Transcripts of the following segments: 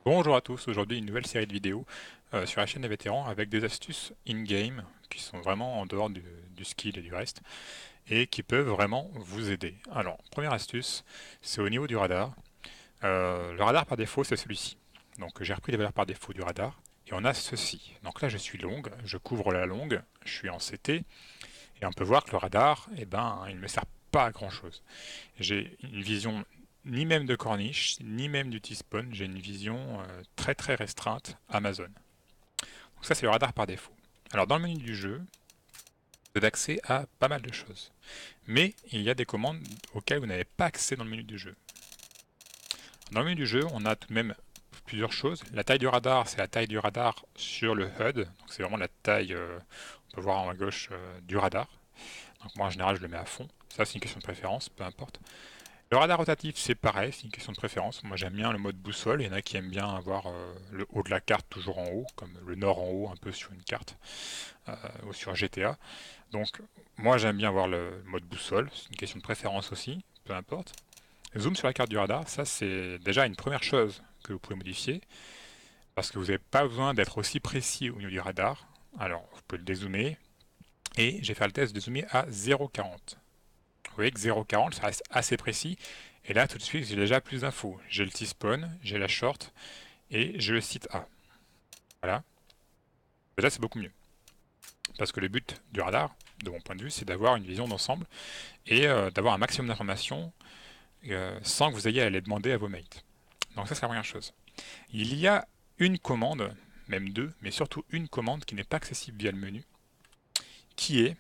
Bonjour à tous, aujourd'hui une nouvelle série de vidéos sur la chaîne des vétérans avec des astuces in-game qui sont vraiment en dehors du skill et du reste et qui peuvent vraiment vous aider. Alors, première astuce, c'est au niveau du radar. Le radar par défaut c'est celui-ci. Donc j'ai repris les valeurs par défaut du radar et on a ceci. Donc là je suis longue, je couvre la longue, je suis en CT et on peut voir que le radar, eh ben, il ne me sert pas à grand chose. J'ai une vision ni même de corniche, ni même du T-spawn, j'ai une vision très très restreinte Amazon. Donc ça c'est le radar par défaut. Alors dans le menu du jeu, vous avez accès à pas mal de choses. Mais il y a des commandes auxquelles vous n'avez pas accès dans le menu du jeu. Dans le menu du jeu, on a tout de même plusieurs choses. La taille du radar, c'est la taille du radar sur le HUD. Donc c'est vraiment la taille, on peut voir en haut à gauche, du radar. Donc moi en général je le mets à fond. Ça c'est une question de préférence, peu importe. Le radar rotatif, c'est pareil, c'est une question de préférence. Moi, j'aime bien le mode boussole. Il y en a qui aiment bien avoir le haut de la carte toujours en haut, comme le nord en haut, un peu sur une carte, ou sur GTA. Donc, moi, j'aime bien avoir le mode boussole. C'est une question de préférence aussi, peu importe. Zoom sur la carte du radar, ça, c'est déjà une première chose que vous pouvez modifier, parce que vous n'avez pas besoin d'être aussi précis au niveau du radar. Alors, vous pouvez le dézoomer, et j'ai fait le test de zoomer à 0,40. Vous voyez que 0,40, ça reste assez précis. Et là, tout de suite, j'ai déjà plus d'infos. J'ai le T-spawn, j'ai la short et j'ai le site A. Voilà. Déjà, c'est beaucoup mieux. Parce que le but du radar, de mon point de vue, c'est d'avoir une vision d'ensemble et d'avoir un maximum d'informations sans que vous ayez à les demander à vos mates. Donc ça, c'est la première chose. Il y a une commande, même deux, mais surtout une commande qui n'est pas accessible via le menu, qui est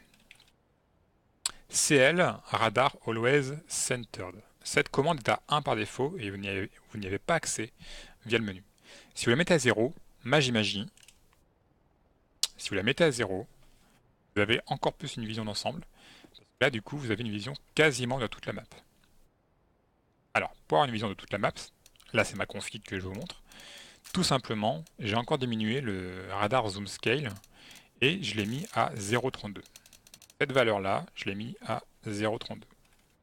CL Radar Always Centered. Cette commande est à 1 par défaut et vous n'y avez pas accès via le menu. Si vous la mettez à 0, magie, si vous la mettez à 0, vous avez encore plus une vision d'ensemble. Là, du coup, vous avez une vision quasiment de toute la map. Alors, pour avoir une vision de toute la map, là c'est ma config que je vous montre, tout simplement, j'ai encore diminué le radar zoom scale et je l'ai mis à 0,32. Cette valeur-là, je l'ai mis à 0,32.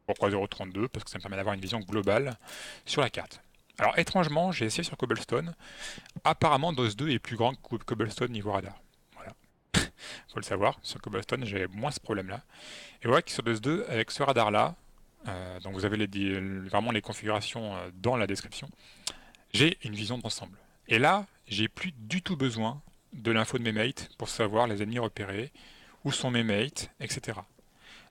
Pourquoi 0,32? Parce que ça me permet d'avoir une vision globale sur la carte. Alors étrangement, j'ai essayé sur Cobblestone. Apparemment, DOS 2 est plus grand que Cobblestone niveau radar. Voilà, faut le savoir. Sur Cobblestone, j'avais moins ce problème-là. Et voilà que sur DOS 2, avec ce radar-là, donc vous avez vraiment les configurations dans la description, j'ai une vision d'ensemble. Et là, j'ai plus du tout besoin de l'info de mes mates pour savoir les ennemis repérés, où sont mes mates, etc.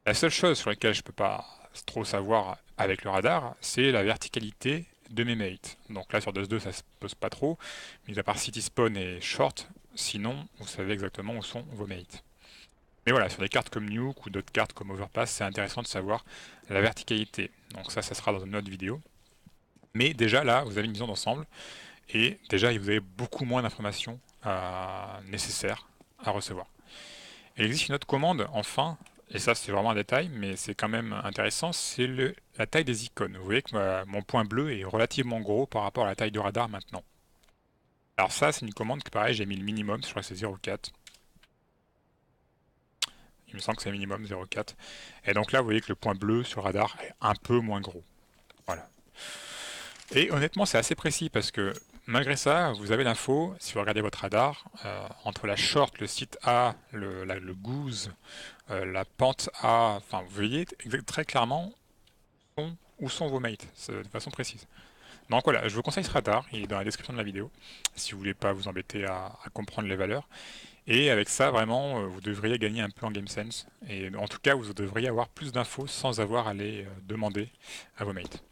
La seule chose sur laquelle je peux pas trop savoir avec le radar, c'est la verticalité de mes mates. Donc là sur DOS 2 ça se pose pas trop, mis à part City Spawn et Short, sinon vous savez exactement où sont vos mates. Mais voilà, sur des cartes comme Nuke ou d'autres cartes comme Overpass, c'est intéressant de savoir la verticalité. Donc ça sera dans une autre vidéo. Mais déjà là, vous avez une vision d'ensemble, et déjà vous avez beaucoup moins d'informations nécessaires à recevoir. Il existe une autre commande, enfin, et ça c'est vraiment un détail, mais c'est quand même intéressant, c'est la taille des icônes. Vous voyez que mon point bleu est relativement gros par rapport à la taille du radar maintenant. Alors ça c'est une commande que pareil j'ai mis le minimum, je crois que c'est 0,4. Il me semble que c'est le minimum 0,4. Et donc là vous voyez que le point bleu sur le radar est un peu moins gros. Voilà. Et honnêtement c'est assez précis parce que malgré ça, vous avez l'info, si vous regardez votre radar, entre la short, le site A, le goose, la pente A, enfin vous voyez très clairement où sont vos mates, de façon précise. Donc voilà, je vous conseille ce radar, il est dans la description de la vidéo, si vous voulez pas vous embêter à comprendre les valeurs. Et avec ça, vraiment, vous devriez gagner un peu en game sense. Et en tout cas, vous devriez avoir plus d'infos sans avoir à les demander à vos mates.